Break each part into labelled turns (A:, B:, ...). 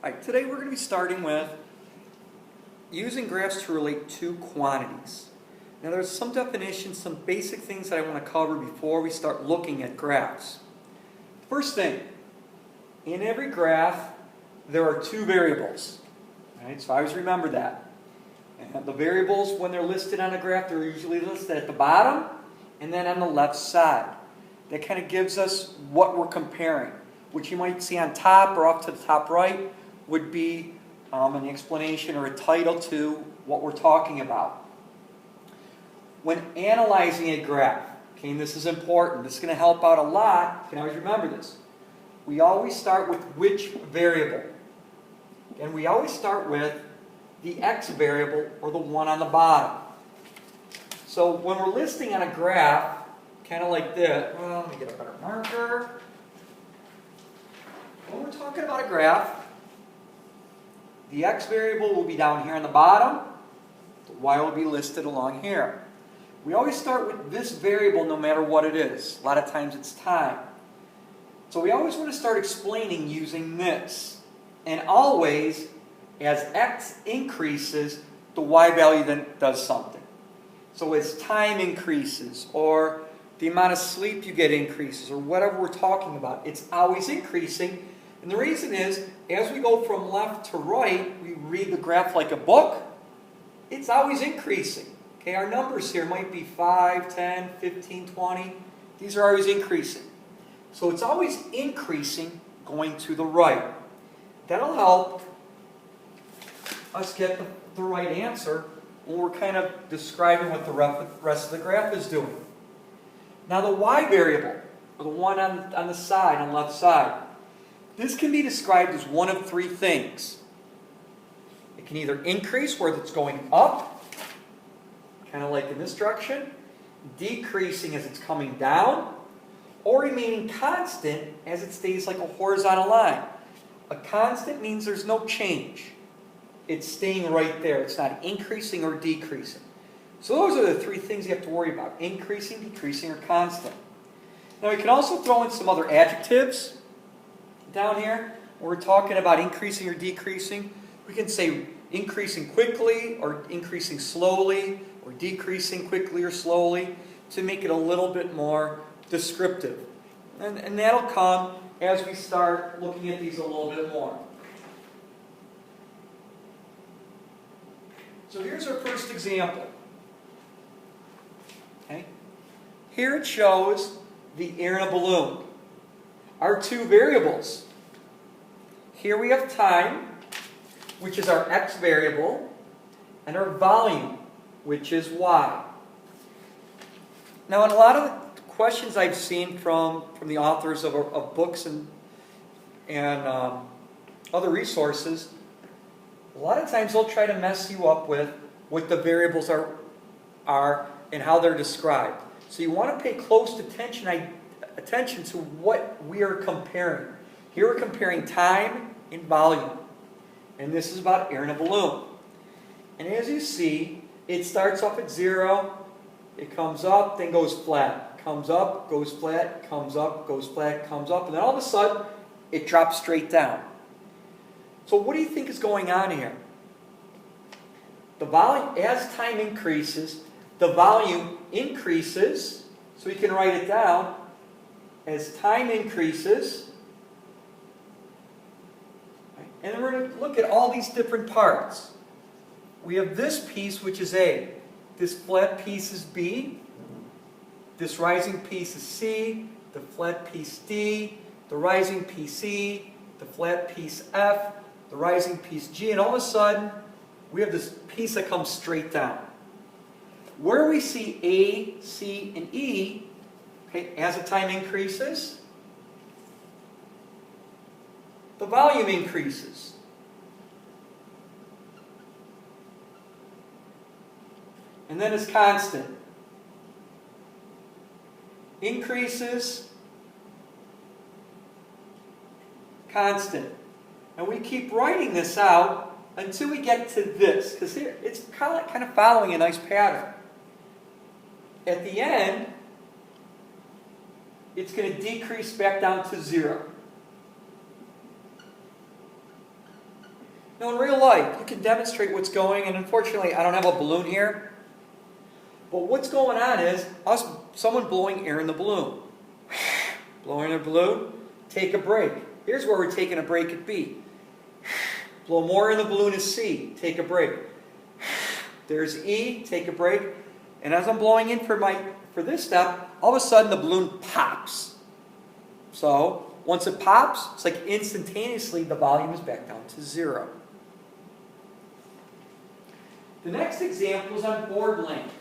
A: Alright, today we're going to be starting with using graphs to relate two quantities. Now there's some definitions, some basic things that I want to cover before we start looking at graphs. First thing, in every graph there are two variables. Right? So I always remember that. And the variables, when they're listed on a graph, they're usually listed at the bottom and then on the left side. That kind of gives us what we're comparing. Which you might see on top or off to the top right would be an explanation or a title to what we're talking about. When analyzing a graph, okay, and this is important, this is going to help out a lot, you can always remember this. We always start with which variable. And we always start with the x variable, or the one on the bottom. So when we're listing on a graph, kind of like this, well, let me get a better marker. When we're talking about a graph, the x variable will be down here on the bottom, the y will be listed along here. We always start with this variable no matter what it is. A lot of times it's time. So we always want to start explaining using this. And always, as x increases, the y value then does something. So as time increases, or the amount of sleep you get increases, or whatever we're talking about, it's always increasing. And the reason is, as we go from left to right, we read the graph like a book, it's always increasing. Okay, our numbers here might be 5, 10, 15, 20. These are always increasing. So it's always increasing going to the right. That'll help us get the right answer when we're kind of describing what the rest of the graph is doing. Now the y variable, or the one on the side, on the left side, this can be described as one of three things. It can either increase where it's going up, kind of like in this direction, decreasing as it's coming down, or remaining constant as it stays like a horizontal line. A constant means there's no change. It's staying right there. It's not increasing or decreasing. So those are the three things you have to worry about: increasing, decreasing, or constant. Now we can also throw in some other adjectives down here. When we're talking about increasing or decreasing, we can say increasing quickly or increasing slowly, or decreasing quickly or slowly, to make it a little bit more descriptive. And that'll come as we start looking at these a little bit more. So here's our first example. Okay? Here it shows the air in a balloon. Our two variables. Here we have time, which is our x variable, and our volume, which is y. Now in a lot of the questions I've seen from the authors of books and other resources, a lot of times they'll try to mess you up with what the variables are and how they're described. So you want to pay close attention to what we are comparing. Here we're comparing time and volume. And this is about air in a balloon. And as you see, it starts off at 0, it comes up, then goes flat. Comes up, goes flat, comes up, goes flat, comes up, and then all of a sudden, it drops straight down. So what do you think is going on here? The volume, as time increases, the volume increases, so we can write it down. As time increases, and then we're going to look at all these different parts. We have this piece, which is A. This flat piece is B. This rising piece is C. The flat piece D. The rising piece E. The flat piece F. The rising piece G. And all of a sudden, we have this piece that comes straight down. Where we see A, C, and E, okay, as the time increases, the volume increases. And then it's constant. Increases, constant. And we keep writing this out until we get to this, because here it's kind of following a nice pattern. At the end, it's going to decrease back down to 0. Now in real life, you can demonstrate what's going, and unfortunately I don't have a balloon here, but what's going on is someone blowing air in the balloon. Blowing a balloon, take a break. Here's where we're taking a break at B. Blow more in the balloon is C, take a break. There's E, take a break. And as I'm blowing in for this step, all of a sudden the balloon pops. So once it pops, it's like instantaneously the volume is back down to 0. The next example is on board length.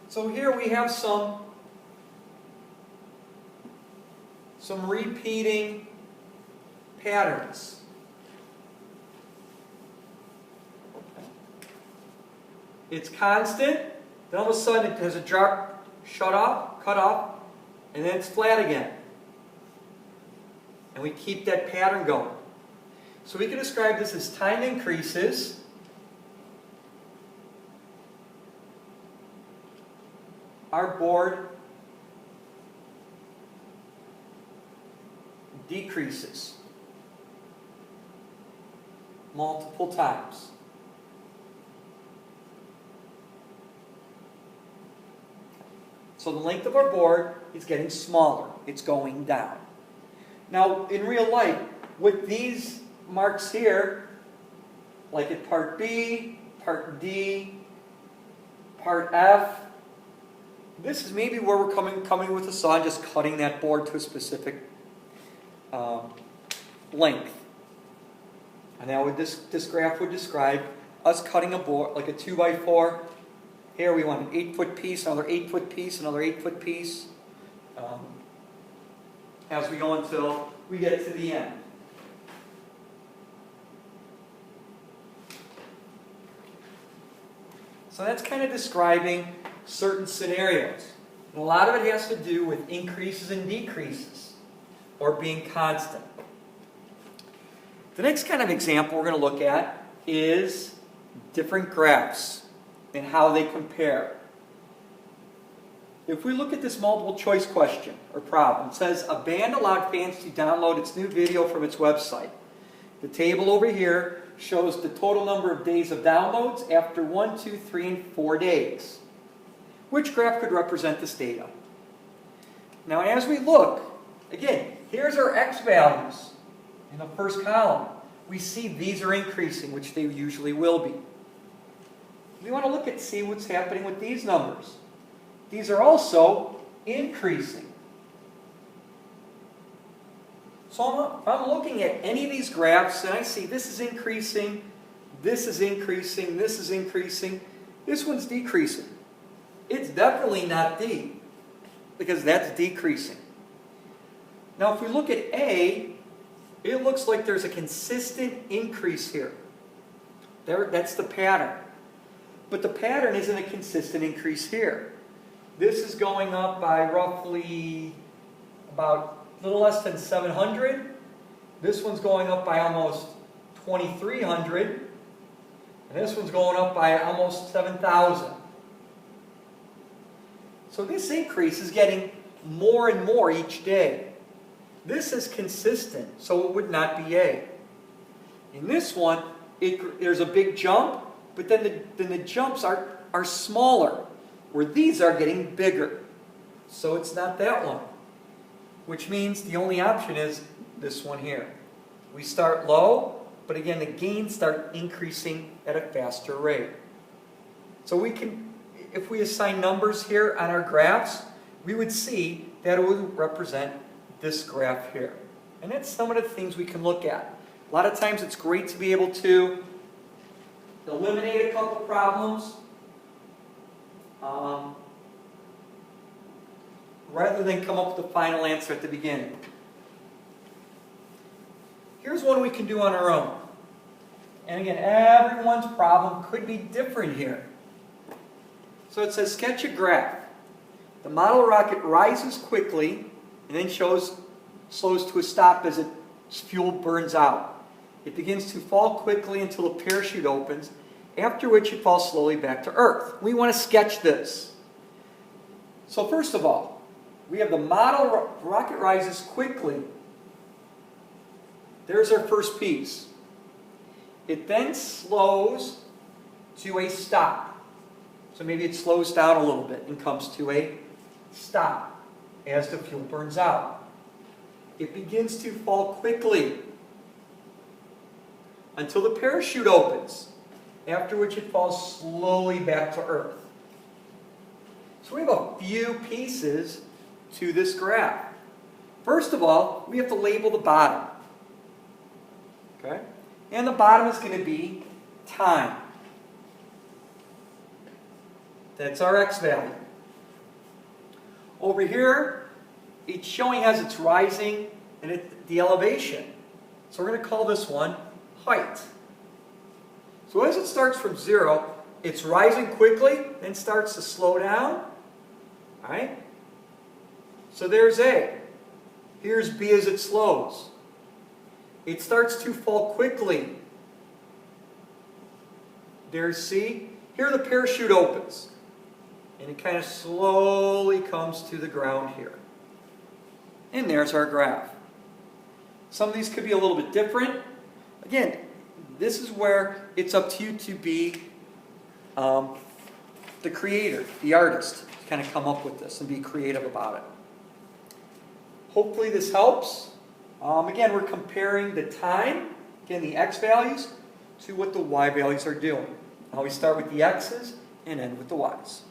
A: So here we have some repeating patterns. It's constant, then all of a sudden it has a drop, cut off, and then it's flat again. And we keep that pattern going. So we can describe this as time increases, our board decreases multiple times. So the length of our board is getting smaller. It's going down. Now, in real life, with these marks here, like at part B, part D, part F, this is maybe where we're coming with a saw and just cutting that board to a specific length. And now this graph would describe us cutting a board, like a 2x4. Here we want an 8-foot piece, another 8-foot piece, another 8-foot piece, as we go until we get to the end. So that's kind of describing certain scenarios. And a lot of it has to do with increases and decreases, or being constant. The next kind of example we're going to look at is different graphs and how they compare. If we look at this multiple choice question or problem, it says a band allowed fans to download its new video from its website. The table over here shows the total number of days of downloads after 1, 2, 3, and 4 days. Which graph could represent this data? Now as we look, again, here's our X values in the first column. We see these are increasing, which they usually will be. We want to look at see what's happening with these numbers. These are also increasing. So if I'm looking at any of these graphs and I see this is increasing, this is increasing, this is increasing, this one's decreasing. It's definitely not D, because that's decreasing. Now if we look at A, it looks like there's a consistent increase here. That's the pattern. But the pattern isn't a consistent increase here. This is going up by roughly about a little less than 700. This one's going up by almost 2,300. And this one's going up by almost 7,000. So this increase is getting more and more each day. This is consistent, so it would not be A. In this one, there's a big jump, but then the jumps are smaller, where these are getting bigger. So it's not that one, which means the only option is this one here. We start low, but again, the gains start increasing at a faster rate. So we can, if we assign numbers here on our graphs, we would see that it would represent this graph here. And that's some of the things we can look at. A lot of times it's great to be able to eliminate a couple problems rather than come up with the final answer at the beginning. Here's one we can do on our own. And again, everyone's problem could be different here. So it says sketch a graph. The model rocket rises quickly and then slows to a stop as its fuel burns out. It begins to fall quickly until the parachute opens, after which it falls slowly back to Earth. We want to sketch this. So first of all, we have the model rocket rises quickly. There's our first piece. It then slows to a stop. So maybe it slows down a little bit and comes to a stop as the fuel burns out. It begins to fall quickly until the parachute opens, after which it falls slowly back to Earth. So we have a few pieces to this graph. First of all, we have to label the bottom. Okay? And the bottom is going to be time. That's our x value. Over here, it's showing as it's rising and the elevation. So we're going to call this one height. So as it starts from 0, it's rising quickly, then starts to slow down. All right? So there's A. Here's B as it slows. It starts to fall quickly. There's C. Here the parachute opens. And it kind of slowly comes to the ground here. And there's our graph. Some of these could be a little bit different. Again, this is where it's up to you to be the creator, the artist, to kind of come up with this and be creative about it. Hopefully this helps. Again, we're comparing the time, again the x values, to what the y values are doing. I always start with the x's and end with the y's.